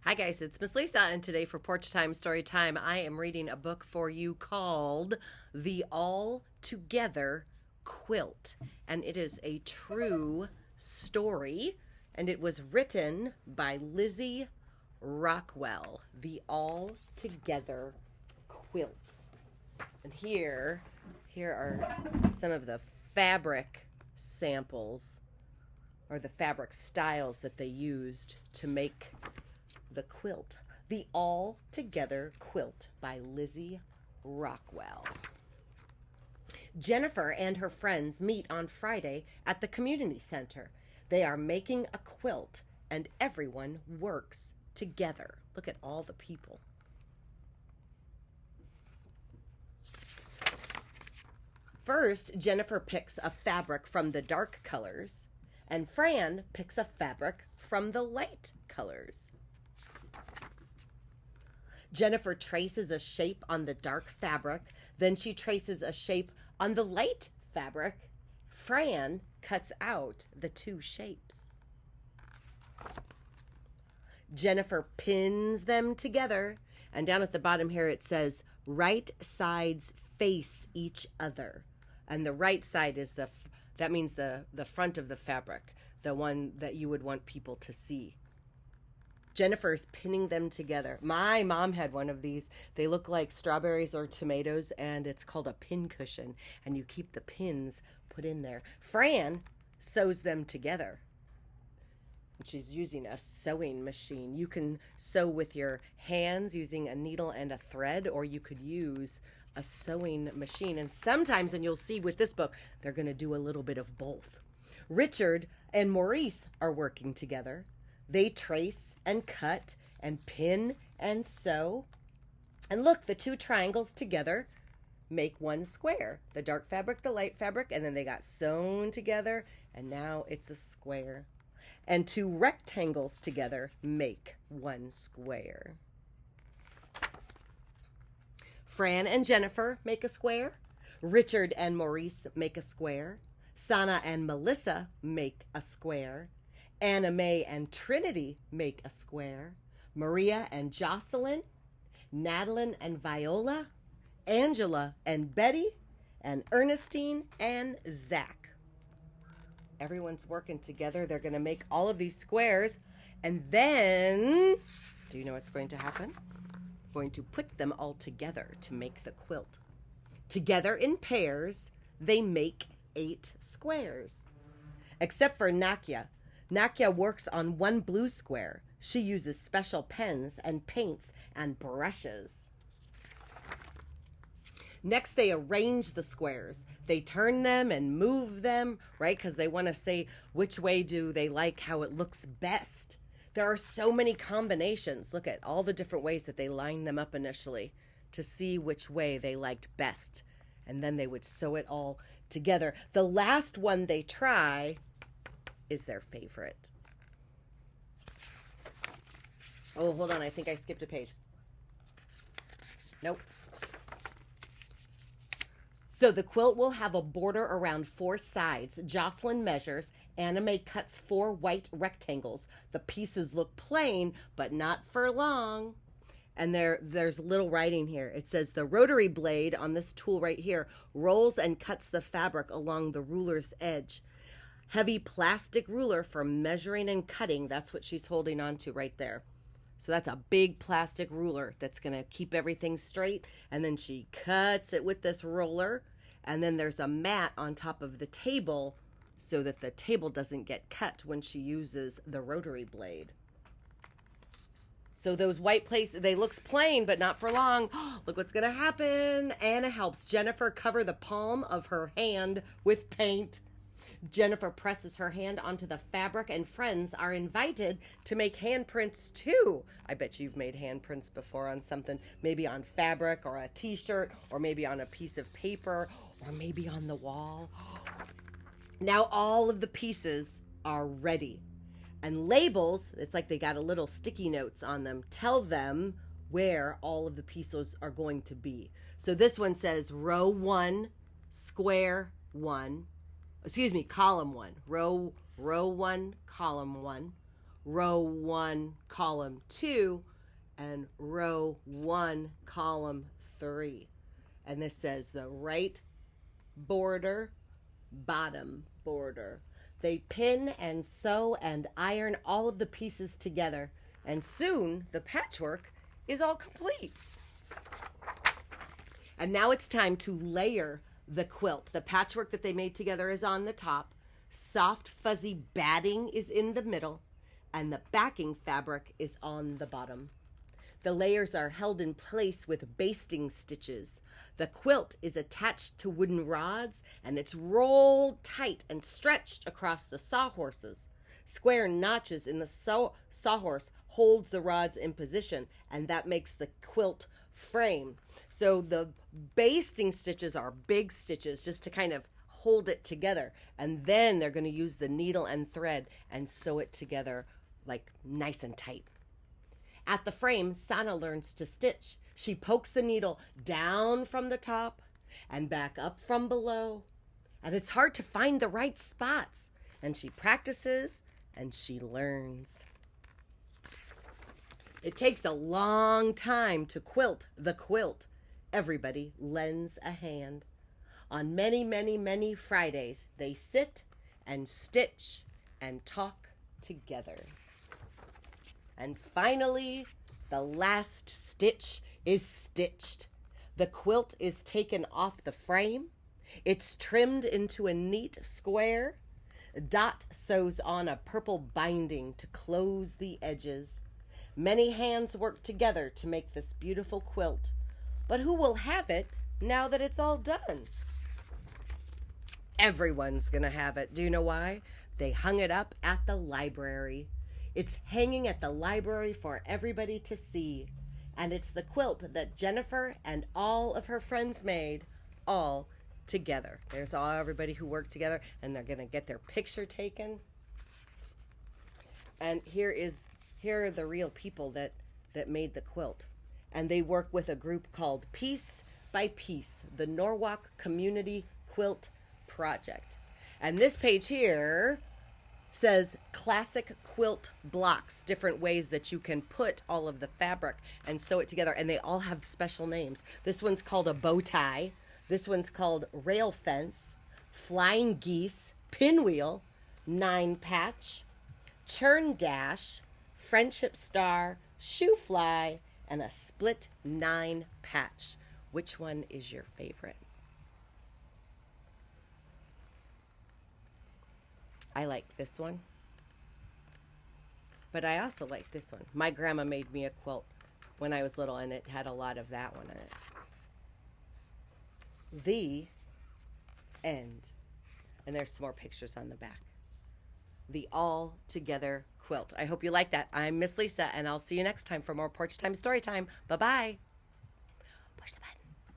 Hi guys, it's Miss Lisa, and today for Porch Time Story Time, I am reading a book for you called The ALL-TOGETHER QUILT, and it is a true story, and it was written by Lizzie Rockwell. The ALL-TOGETHER QUILT. And here are some of the fabric samples or the fabric styles that they used to make the quilt. The ALL-TOGETHER QUILT by Lizzie Rockwell. Jennifer and her friends meet on Friday at the community center. They are making a quilt and everyone works together. Look at all the people. First, Jennifer picks a fabric from the dark colors, and Fran picks a fabric from the light colors. Jennifer traces a shape on the dark fabric, then she traces a shape on the light fabric. Fran cuts out the two shapes. Jennifer pins them together, and down at the bottom here it says, right sides face each other. And the right side is that means the front of the fabric, the one that you would want people to see. Jennifer's pinning them together. My mom had one of these. They look like strawberries or tomatoes, and it's called a pin cushion, and you keep the pins put in there. Fran sews them together. She's using a sewing machine. You can sew with your hands using a needle and a thread, or you could use a sewing machine. And sometimes, and you'll see with this book, they're going to do a little bit of both. Richard and Maurice are working together. They trace and cut and pin and sew. And look, the two triangles together make one square. The dark fabric, the light fabric, and then they got sewn together, and now it's a square. And two rectangles together make one square. Fran and Jennifer make a square. Richard and Maurice make a square. Sana and Melissa make a square. Anna Mae and Trinity make a square. Maria and Jocelyn, Madeline and Viola, Angela and Betty, and Ernestine and Zach. Everyone's working together. They're going to make all of these squares. And then, do you know what's going to happen? Going to put them all together to make the quilt. Together in pairs, they make 8 squares. Except for Nakia. Nakia works on one blue square. She uses special pens and paints and brushes. Next, they arrange the squares. They turn them and move them, right? Because they want to say which way do they like how it looks best. There are so many combinations. Look at all the different ways that they line them up initially to see which way they liked best. And then they would sew it all together. The last one they try is their favorite. Oh, hold on. I think I skipped a page. Nope. So the quilt will have a border around 4 sides. Jocelyn measures. Anna Mae cuts 4 white rectangles. The pieces look plain, but not for long. And there's little writing here. It says the rotary blade on this tool right here rolls and cuts the fabric along the ruler's edge. Heavy plastic ruler for measuring and cutting. That's what she's holding on to right there. So that's a big plastic ruler that's going to keep everything straight. And then she cuts it with this roller. And then there's a mat on top of the table so that the table doesn't get cut when she uses the rotary blade. So those white places, they looks plain, but not for long. Look what's going to happen. Anna helps Jennifer cover the palm of her hand with paint. Jennifer presses her hand onto the fabric, and friends are invited to make handprints too. I bet you've made handprints before on something, maybe on fabric or a t-shirt, or maybe on a piece of paper, or maybe on the wall. Now all of the pieces are ready. And labels, it's like they got a little sticky notes on them, tell them where all of the pieces are going to be. So this one says row 1, square 1. Column 1, row 1, column 1, row 1, column 2, and row 1, column 3. And this says the right border, bottom border. They pin and sew and iron all of the pieces together, and soon the patchwork is all complete. And now it's time to layer the quilt. The patchwork that they made together is on the top. Soft, fuzzy batting is in the middle, and the backing fabric is on the bottom. The layers are held in place with basting stitches. The quilt is attached to wooden rods, and it's rolled tight and stretched across the sawhorses. Square notches in the sawhorse holds the rods in position, and that makes the quilt frame. So the basting stitches are big stitches just to kind of hold it together, and then they're going to use the needle and thread and sew it together like nice and tight. At the frame, Sana learns to stitch. She pokes the needle down from the top and back up from below, and it's hard to find the right spots, and she practices and she learns. It takes a long time to quilt the quilt. Everybody lends a hand. On many, many, many Fridays, they sit and stitch and talk together. And finally, the last stitch is stitched. The quilt is taken off the frame. It's trimmed into a neat square. Dot sews on a purple binding to close the edges. Many hands work together to make this beautiful quilt. But who will have it now that it's all done? Everyone's gonna have it. Do you know why? They hung it up at the library. It's hanging at the library for everybody to see. And it's the quilt that Jennifer and all of her friends made all together. There's everybody who worked together, and they're gonna get their picture taken. And here are the real people that made the quilt. And they work with a group called Piece by Piece, the Norwalk Community Quilt Project. And this page here says classic quilt blocks, different ways that you can put all of the fabric and sew it together, and they all have special names. This one's called a bow tie. This one's called rail fence, flying geese, pinwheel, 9 patch, churn dash, friendship star, shoe fly, and a split 9 patch. Which one is your favorite? I like this one, but I also like this one. My grandma made me a quilt when I was little, and it had a lot of that one in it. The end. And there's some more pictures on the back. The All-Together Quilt. I hope you like that. I'm Miss Lisa, and I'll see you next time for more Porch Time Story Time. Bye-bye. Push the button.